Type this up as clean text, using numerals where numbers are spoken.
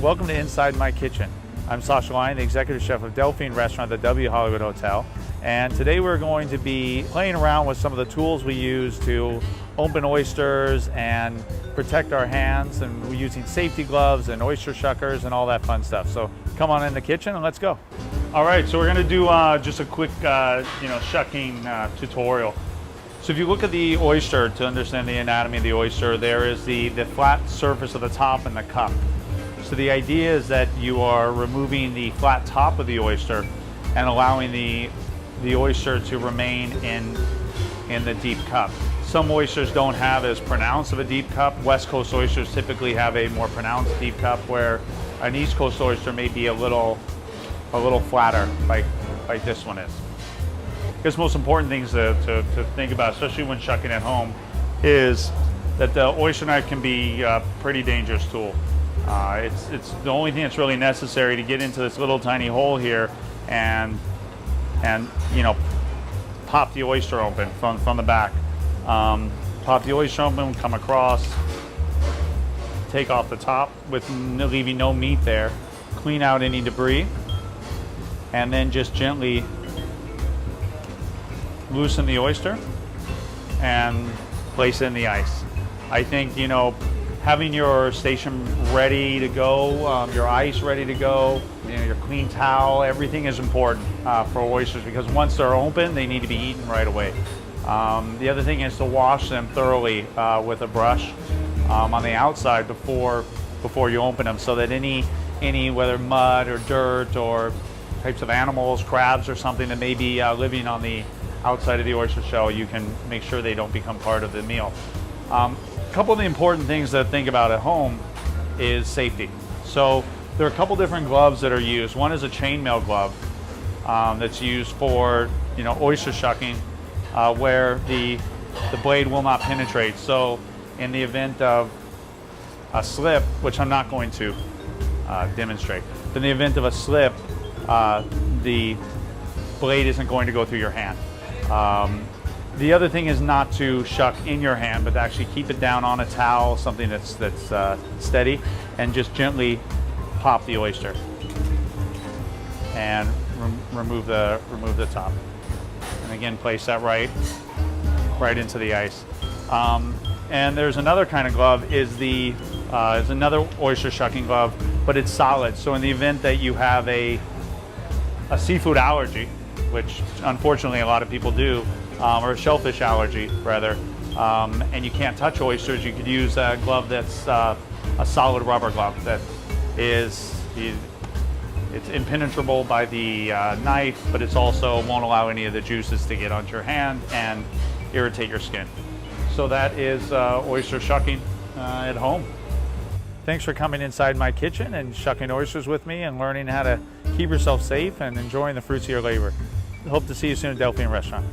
Welcome to Inside My Kitchen. I'm Sasha, Lyon, the executive chef of Delphine restaurant at the W Hollywood Hotel. And today we're going to be playing around with some of the tools we use to open oysters and protect our hands, and we're using safety gloves and oyster shuckers and all that fun stuff. So come on in the kitchen and let's go. All right, so we're gonna do just a quick shucking tutorial. So if you look at the oyster, to understand the anatomy of the oyster, there is the flat surface of the top and the cup. So the idea is that you are removing the flat top of the oyster and allowing the oyster to remain in the deep cup. Some oysters don't have as pronounced of a deep cup. West Coast oysters typically have a more pronounced deep cup, where an East Coast oyster may be a little flatter, like this one is. I guess most important things to think about, especially when shucking at home, is that the oyster knife can be a pretty dangerous tool. It's the only thing that's really necessary to get into this little tiny hole here and pop the oyster open from the back. Pop the oyster open, come across, take off the top with leaving no meat there, clean out any debris, and then just gently loosen the oyster and place it in the ice. I think, having your station ready to go, your ice ready to go, your clean towel, everything is important for oysters, because once they're open, they need to be eaten right away. The other thing is to wash them thoroughly with a brush on the outside before you open them, so that any whether mud or dirt or types of animals, crabs or something that may be living on the outside of the oyster shell, you can make sure they don't become part of the meal. A couple of the important things to think about at home is safety. So there are a couple different gloves that are used. One is a chainmail glove that's used for oyster shucking, where the blade will not penetrate. So in the event of a slip, which I'm not going to demonstrate, but in the event of a slip, the blade isn't going to go through your hand. The other thing is not to shuck in your hand, but to actually keep it down on a towel, something that's steady, and just gently pop the oyster and remove the top. And again, place that right into the ice. And there's another kind of glove, is another oyster shucking glove, but it's solid. So in the event that you have a seafood allergy, which unfortunately a lot of people do, or a shellfish allergy rather, and you can't touch oysters, you could use a glove that's a solid rubber glove that it's impenetrable by the knife, but it's also won't allow any of the juices to get onto your hand and irritate your skin. So that is oyster shucking at home. Thanks for coming inside my kitchen and shucking oysters with me and learning how to keep yourself safe and enjoying the fruits of your labor. Hope to see you soon at Delphine Restaurant.